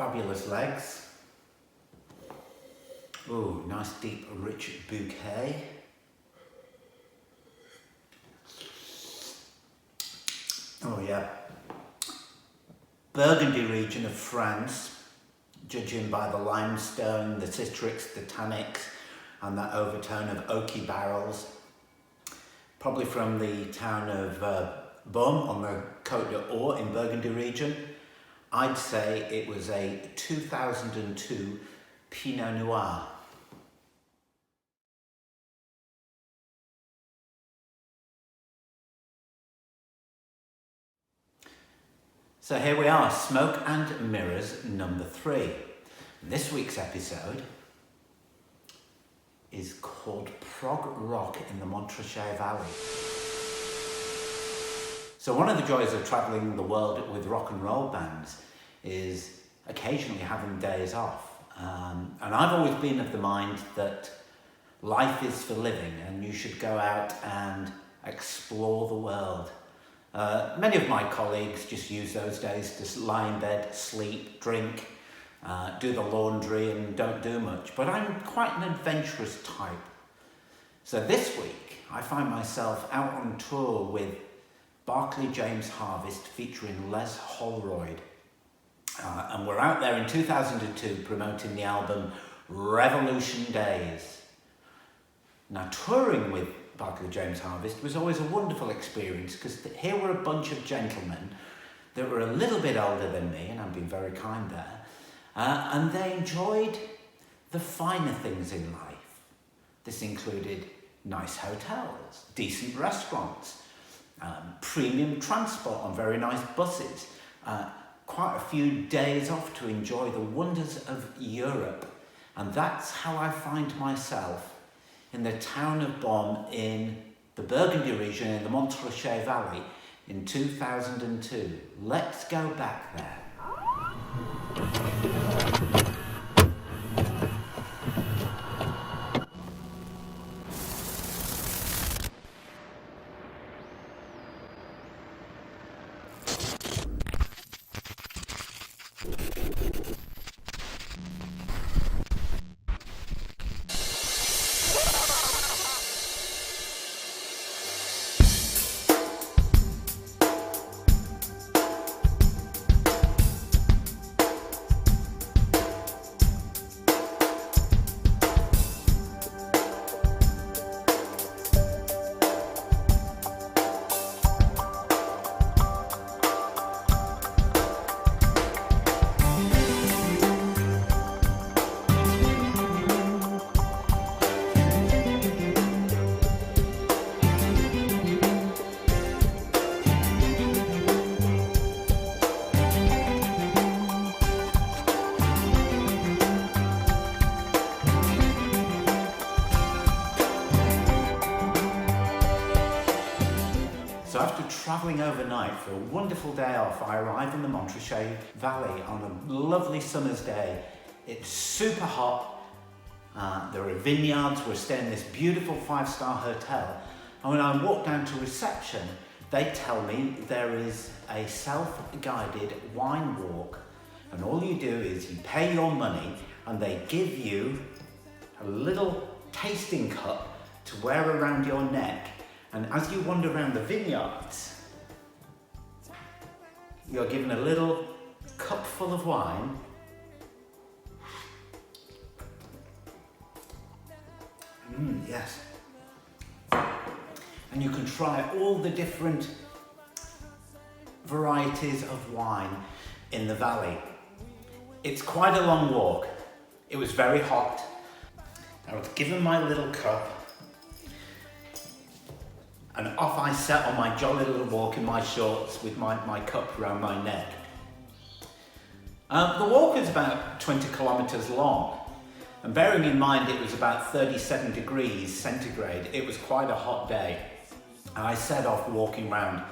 Fabulous legs. Ooh, nice deep rich bouquet. Oh yeah. Burgundy region of France, judging by the limestone, the citrics, the tannics, and that overtone of oaky barrels. Probably from the town of Beaume on the Côte d'Or in Burgundy region. I'd say it was a 2002 Pinot Noir. So here we are, Smoke and Mirrors number 3. This week's episode is called Prog Rock in the Montraché Valley. So one of the joys of travelling the world with rock and roll bands is occasionally having days off. And I've always been of the mind that life is for living and you should go out and explore the world. Many of my colleagues just use those days to lie in bed, sleep, drink, do the laundry and don't do much. But I'm quite an adventurous type. So this week I find myself out on tour with Barclay James Harvest featuring Les Holroyd. And we're out there in 2002 promoting the album Revolution Days. Now touring with Barclay James Harvest was always a wonderful experience because here were a bunch of gentlemen that were a little bit older than me, and I'm being very kind there, and they enjoyed the finer things in life. This included nice hotels, decent restaurants, premium transport on very nice buses, quite a few days off to enjoy the wonders of Europe. And that's how I find myself in the town of Beaume in the Burgundy region in the Montraché Valley in 2002. Let's go back there. Travelling overnight for a wonderful day off, I arrived in the Montraché Valley on a lovely summer's day. It's super hot, there are vineyards, we're staying in this beautiful 5-star hotel, and when I walk down to reception, they tell me there is a self-guided wine walk, and all you do is you pay your money and they give you a little tasting cup to wear around your neck, and as you wander around the vineyards, you're given a little cup full of wine. Yes. And you can try all the different varieties of wine in the valley. It's quite a long walk. It was very hot. I was given my little cup and off I set on my jolly little walk in my shorts with my cup around my neck. The walk is about 20 kilometres long, and bearing in mind it was about 37 degrees centigrade, it was quite a hot day. And I set off walking round.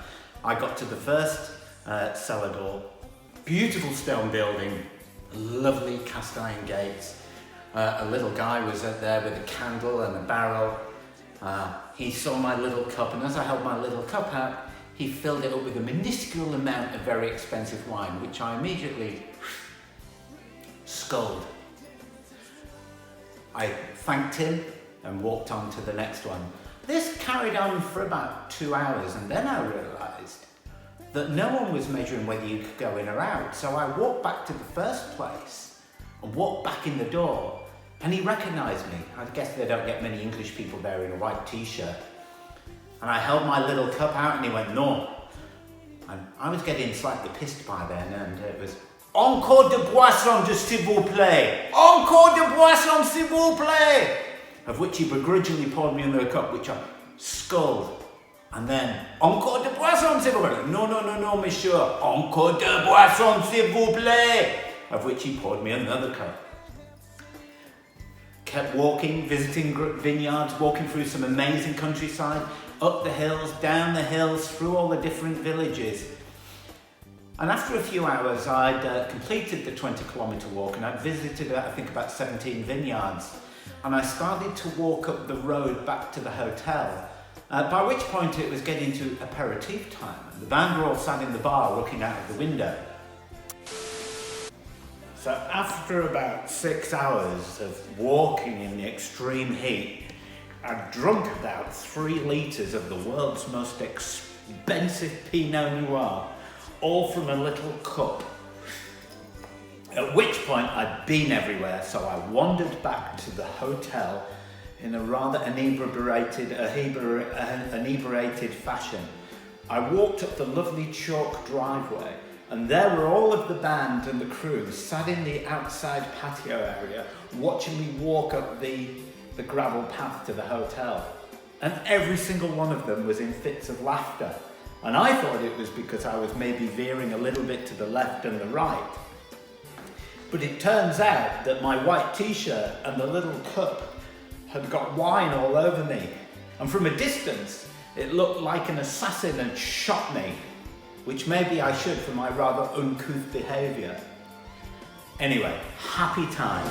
I got to the first cellar door, beautiful stone building, lovely cast iron gates. A little guy was there with a candle and a barrel. He saw my little cup, and as I held my little cup out, he filled it up with a minuscule amount of very expensive wine, which I immediately sculled. I thanked him and walked on to the next one. This carried on for about 2 hours, and then I realised that no one was measuring whether you could go in or out. So I walked back to the first place and walked back in the door, and he recognised me. I guess they don't get many English people there in a white t-shirt. And I held my little cup out and he went, no. And I was getting slightly pissed by then, and it was, encore de boisson, s'il vous plaît. Encore de boisson, s'il vous plaît. Of which he begrudgingly poured me another cup, which I sculled. And then, encore de boisson, s'il vous plaît. No, no, no, no, monsieur. Encore de boisson, s'il vous plaît. Of which he poured me another cup. Kept walking, visiting vineyards, walking through some amazing countryside, up the hills, down the hills, through all the different villages. And after a few hours, I'd completed the 20-kilometre walk, and I'd visited, I think, about 17 vineyards. And I started to walk up the road back to the hotel, by which point it was getting to aperitif time. And the band were all sat in the bar looking out of the window. So after about 6 hours of walking in the extreme heat, I'd drunk about 3 litres of the world's most expensive Pinot Noir, all from a little cup. At which point I'd been everywhere, so I wandered back to the hotel in a rather inebriated fashion. I walked up the lovely chalk driveway, and there were all of the band and the crew sat in the outside patio area watching me walk up the gravel path to the hotel. And every single one of them was in fits of laughter. And I thought it was because I was maybe veering a little bit to the left and the right. But it turns out that my white t-shirt and the little cup had got wine all over me. And from a distance, it looked like an assassin had shot me, which maybe I should for my rather uncouth behaviour. Anyway, happy times.